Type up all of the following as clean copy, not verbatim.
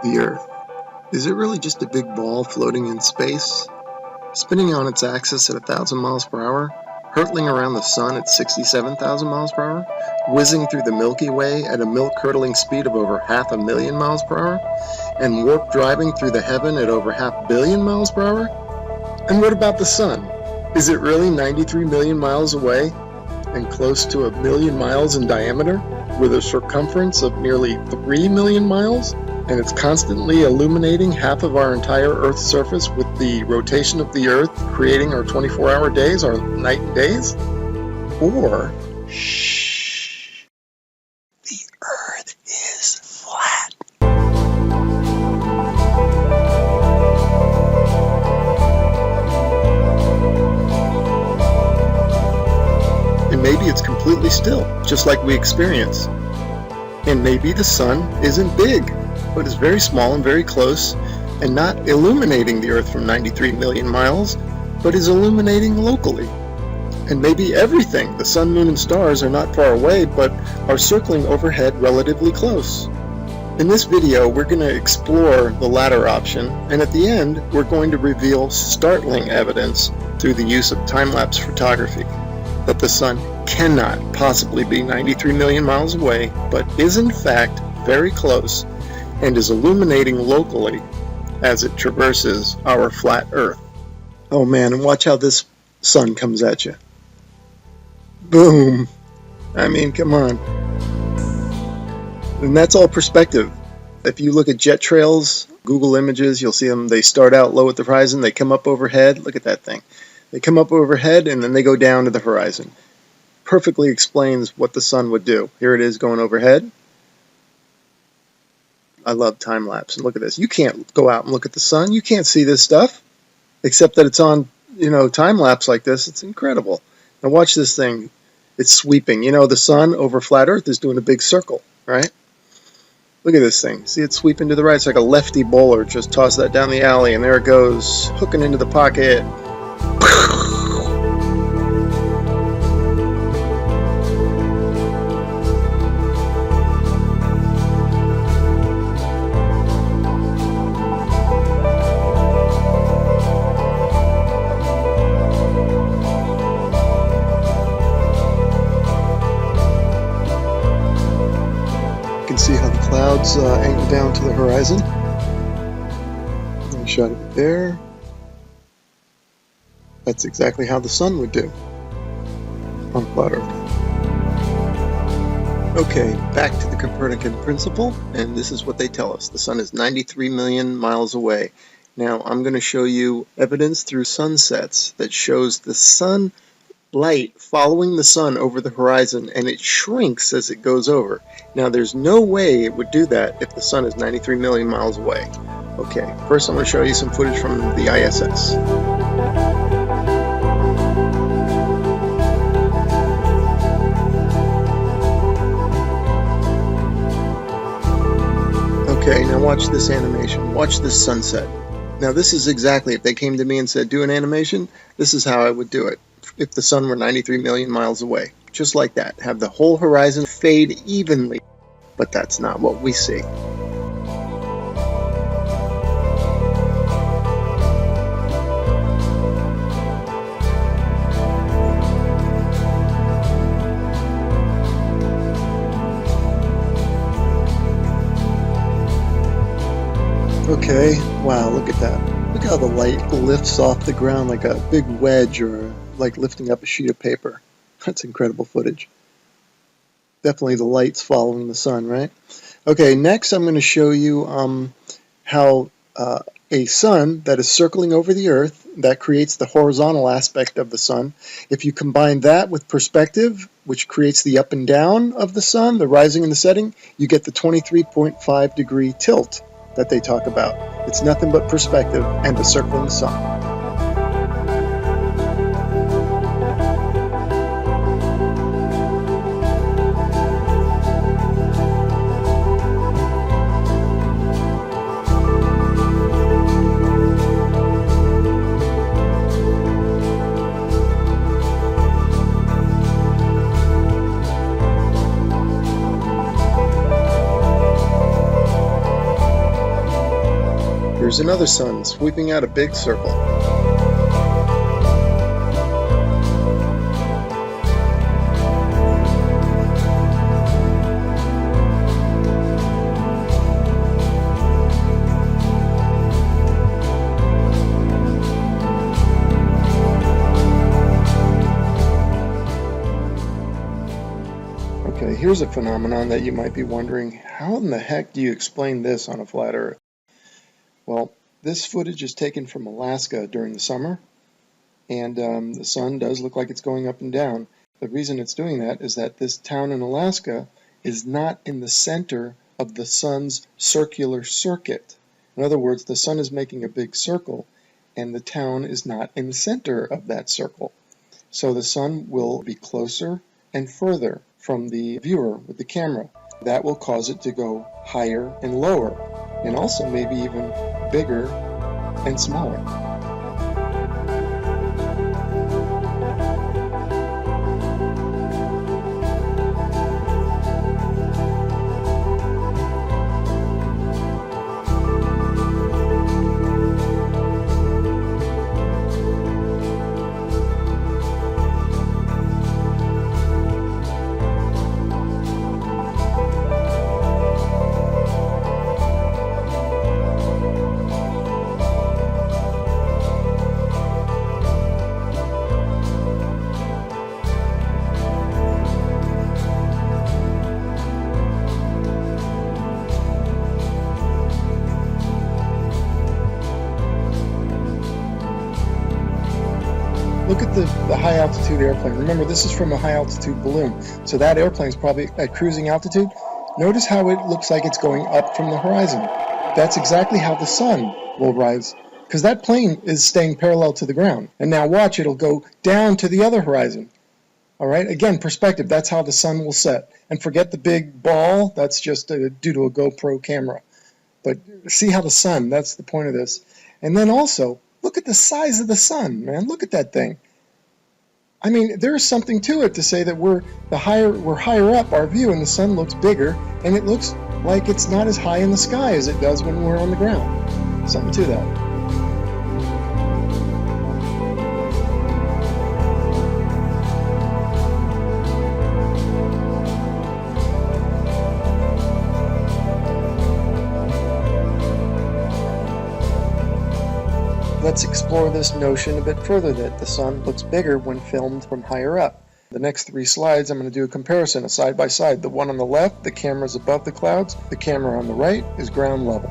The Earth. Is it really just a big ball floating in space? Spinning on its axis at 1,000 miles per hour? Hurtling around the sun at 67,000 miles per hour? Whizzing through the Milky Way at a milk-curdling speed of over 500,000 miles per hour? And warp driving through the heaven at over 500 million miles per hour? And what about the sun? Is it really 93 million miles away and close to 1 million miles in diameter, with a circumference of nearly 3 million miles? And it's constantly illuminating half of our entire Earth's surface with the rotation of the Earth, creating our 24-hour days, our night and days? Or, shh, the Earth is flat. And maybe it's completely still, just like we experience. And maybe the sun isn't big, but is very small and very close, and not illuminating the Earth from 93 million miles, but is illuminating locally. And maybe everything, the sun, moon, and stars, are not far away, but are circling overhead relatively close. In this video, we're going to explore the latter option, and at the end, we're going to reveal startling evidence through the use of time-lapse photography that the sun cannot possibly be 93 million miles away, but is in fact very close, and is illuminating locally as it traverses our flat Earth. Oh man, and watch how this sun comes at you. Boom! I mean, come on. And that's all perspective. If you look at jet trails, Google Images, you'll see them. They start out low at the horizon, they come up overhead. Look at that thing. They come up overhead and then they go down to the horizon. Perfectly explains what the sun would do. Here it is going overhead. I love time lapse. And look at this. You can't go out and look at the sun. You can't see this stuff, except that it's on, time lapse like this. It's incredible. Now watch this thing. It's sweeping. The sun over flat Earth is doing a big circle, right? Look at this thing. See it sweeping to the right. It's like a lefty bowler. Just toss that down the alley, and there it goes, hooking into the pocket. See how the clouds angle down to the horizon. I shot it there. That's exactly how the sun would do on flat Earth. Okay, back to the Copernican principle, and this is what they tell us. The sun is 93 million miles away. Now, I'm going to show you evidence through sunsets that shows the sun light following the sun over the horizon, and it shrinks as it goes over. Now there's no way it would do that if the sun is 93 million miles away. Okay, first I'm going to show you some footage from the ISS. Okay, now watch this animation. Watch this sunset. Now this is exactly, if they came to me and said do an animation, this is how I would do it. If the sun were 93 million miles away. Just like that. Have the whole horizon fade evenly. But that's not what we see. Okay, wow, look at that. Look how the light lifts off the ground like a big wedge, or like lifting up a sheet of paper. That's incredible footage. Definitely the light's following the sun, right? Okay, next I'm going to show you how a sun that is circling over the Earth, that creates the horizontal aspect of the sun. If you combine that with perspective, which creates the up and down of the sun, the rising and the setting, you get the 23.5 degree tilt that they talk about. It's nothing but perspective and the circling the sun. Here's another sun sweeping out a big circle. Okay, here's a phenomenon that you might be wondering, how in the heck do you explain this on a flat Earth? Well, this footage is taken from Alaska during the summer, and the sun does look like it's going up and down. The reason it's doing that is that this town in Alaska is not in the center of the sun's circular circuit. In other words, the sun is making a big circle, and the town is not in the center of that circle. So the sun will be closer and further from the viewer with the camera. That will cause it to go higher and lower, and also maybe even bigger and smaller. Look at the high altitude airplane. Remember, this is from a high altitude balloon, so that airplane is probably at cruising altitude. Notice how it looks like it's going up from the horizon. That's exactly how the sun will rise, because that plane is staying parallel to the ground. And now watch, it'll go down to the other horizon. All right, again, perspective, that's how the sun will set. And forget the big ball, that's just due to a GoPro camera. But see how the sun, that's the point of this. And then also, look at the size of the sun, man. Look at that thing. I mean, there's something to it to say that we're higher up our view and the sun looks bigger, and it looks like it's not as high in the sky as it does when we're on the ground. Something to that. Let's explore this notion a bit further, that the sun looks bigger when filmed from higher up. The next 3 slides, I'm going to do a comparison, a side by side. The one on the left, the camera is above the clouds. The camera on the right is ground level.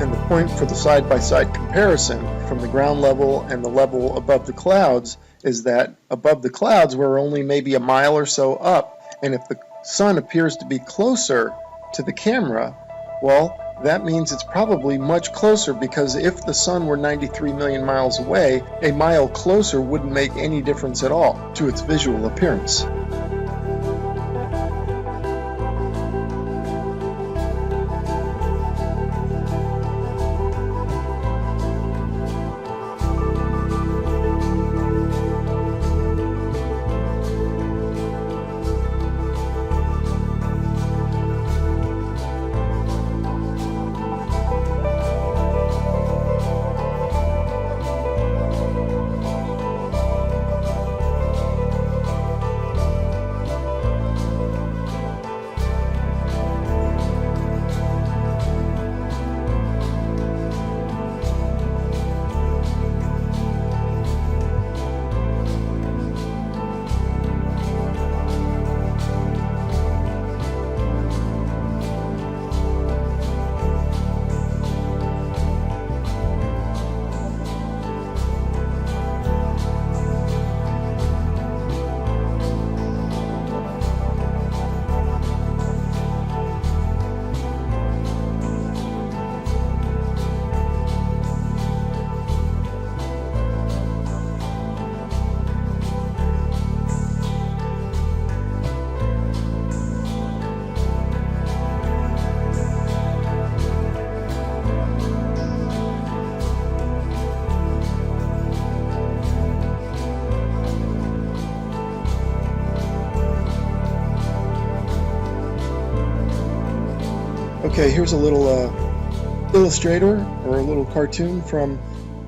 And the point for the side by side comparison from the ground level and the level above the clouds is that above the clouds we're only maybe a mile or so up, and if the sun appears to be closer to the camera, well, that means it's probably much closer, because if the sun were 93 million miles away, a mile closer wouldn't make any difference at all to its visual appearance. Okay, here's a little illustrator or a little cartoon from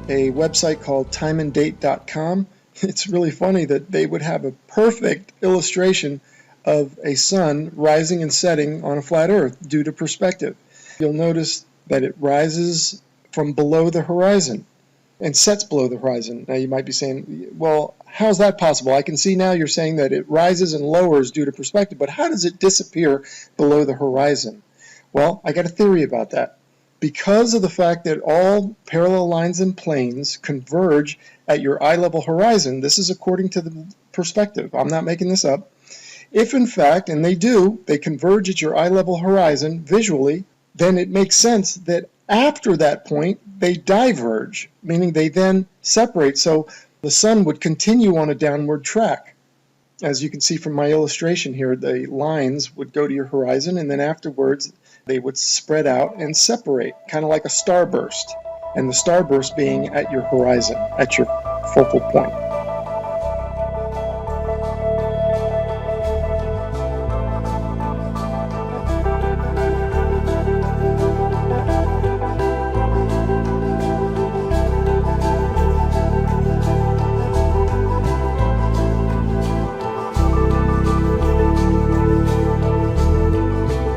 a website called timeanddate.com. It's really funny that they would have a perfect illustration of a sun rising and setting on a flat earth due to perspective. You'll notice that it rises from below the horizon and sets below the horizon. Now you might be saying, well, how's that possible? I can see now you're saying that it rises and lowers due to perspective, but how does it disappear below the horizon? Well, I got a theory about that. Because of the fact that all parallel lines and planes converge at your eye level horizon, this is according to the perspective, I'm not making this up. If in fact, and they do, they converge at your eye level horizon visually, then it makes sense that after that point they diverge, meaning they then separate. So the sun would continue on a downward track. As you can see from my illustration here, the lines would go to your horizon, and then afterwards they would spread out and separate, kind of like a starburst, and the starburst being at your horizon, at your focal point.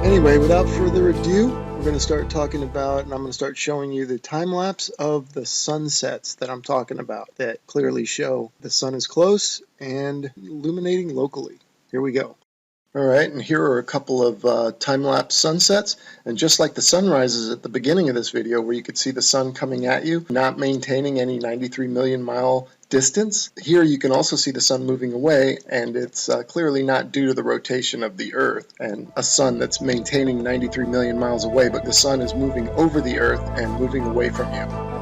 Anyway, without further ado, we're going to start talking about, and I'm going to start showing you the time lapse of the sunsets that I'm talking about that clearly show the sun is close and illuminating locally. Here we go. All right, and here are a couple of time-lapse sunsets, and just like the sunrises at the beginning of this video where you could see the sun coming at you, not maintaining any 93 million mile distance, here you can also see the sun moving away, and it's clearly not due to the rotation of the Earth and a sun that's maintaining 93 million miles away, but the sun is moving over the Earth and moving away from you.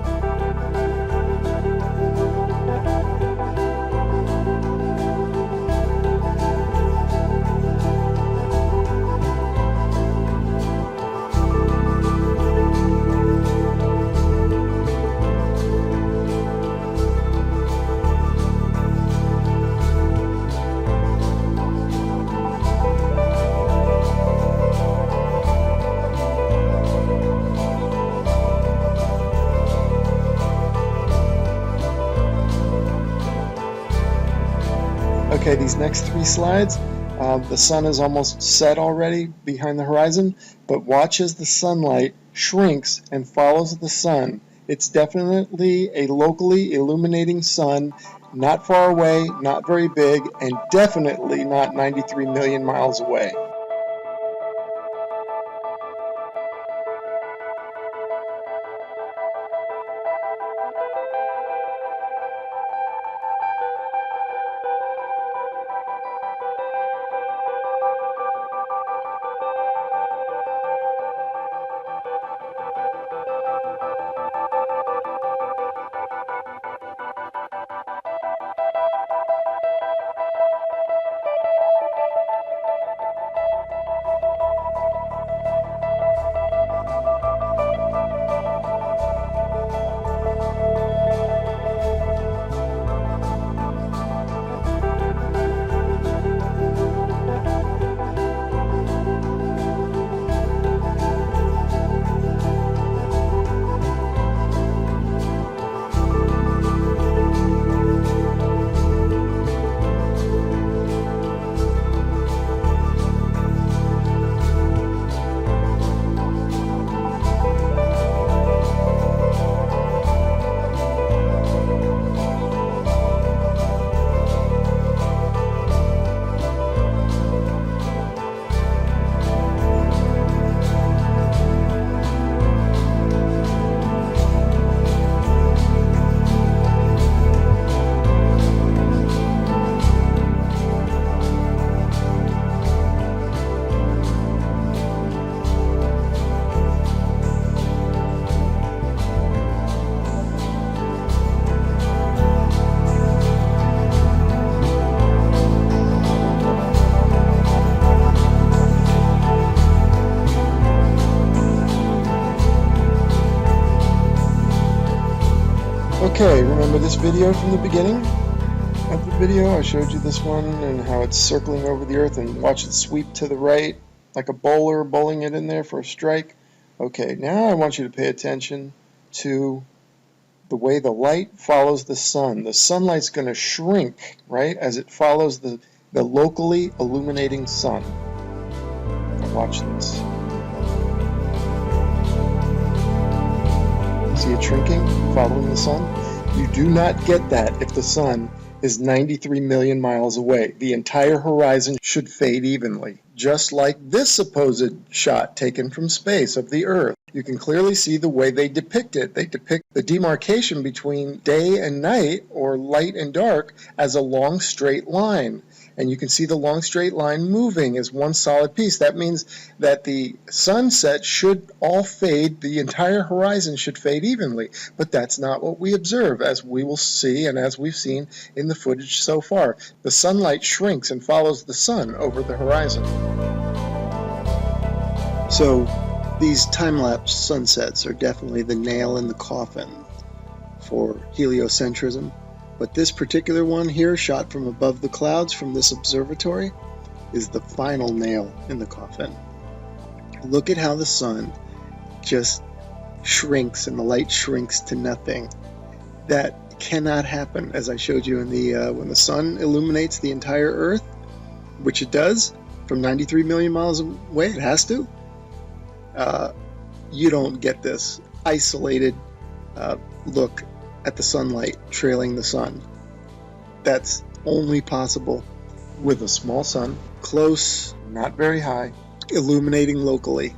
Okay, these next three slides, the sun is almost set already behind the horizon, but watch as the sunlight shrinks and follows the sun. It's definitely a locally illuminating sun, not far away, not very big, and definitely not 93 million miles away. Okay, remember this video from the beginning of the video? I showed you this one and how it's circling over the Earth, and watch it sweep to the right like a bowler bowling it in there for a strike. Okay, now I want you to pay attention to the way the light follows the sun. The sunlight's going to shrink, right, as it follows the locally illuminating sun. Watch this. See it shrinking, following the sun? You do not get that if the sun is 93 million miles away. The entire horizon should fade evenly, just like this supposed shot taken from space of the Earth. You can clearly see the way they depict it. They depict the demarcation between day and night, or light and dark, as a long straight line. And you can see the long straight line moving as one solid piece. That means that the sunset should all fade, the entire horizon should fade evenly. But that's not what we observe, as we will see and as we've seen in the footage so far. The sunlight shrinks and follows the sun over the horizon. So these time-lapse sunsets are definitely the nail in the coffin for heliocentrism. But this particular one here, shot from above the clouds from this observatory, is the final nail in the coffin. Look at how the sun just shrinks and the light shrinks to nothing. That cannot happen, as I showed you in the when the sun illuminates the entire Earth, which it does from 93 million miles away. It has to. You don't get this isolated look at the sunlight trailing the sun. That's only possible with a small sun, close, not very high, illuminating locally.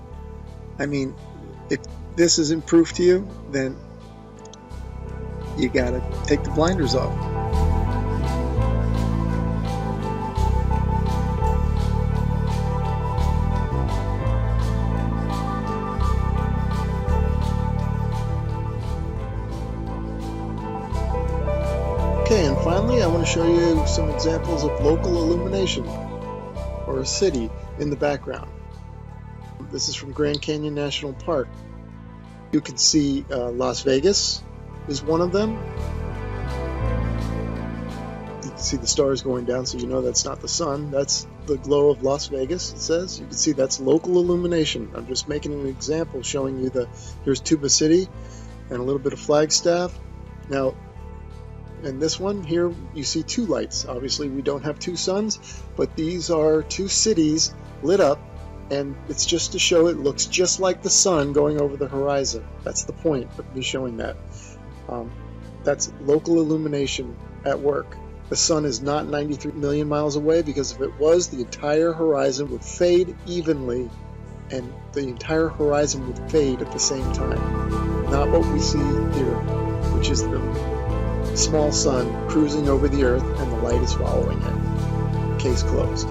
I mean, if this isn't proof to you, then you gotta take the blinders off. Okay, and finally I want to show you some examples of local illumination, or a city in the background. This is from Grand Canyon National Park. You can see Las Vegas is one of them. You can see the stars going down, so you know that's not the sun. That's the glow of Las Vegas, it says. You can see that's local illumination. I'm just making an example showing you here's Tuba City and a little bit of Flagstaff. Now, in this one here, you see two lights. Obviously, we don't have two suns, but these are two cities lit up, and it's just to show it looks just like the sun going over the horizon. That's the point of me showing that. That's local illumination at work. The sun is not 93 million miles away, because if it was, the entire horizon would fade evenly, and the entire horizon would fade at the same time. Not what we see here, which is the small sun cruising over the Earth and the light is following it. Case closed.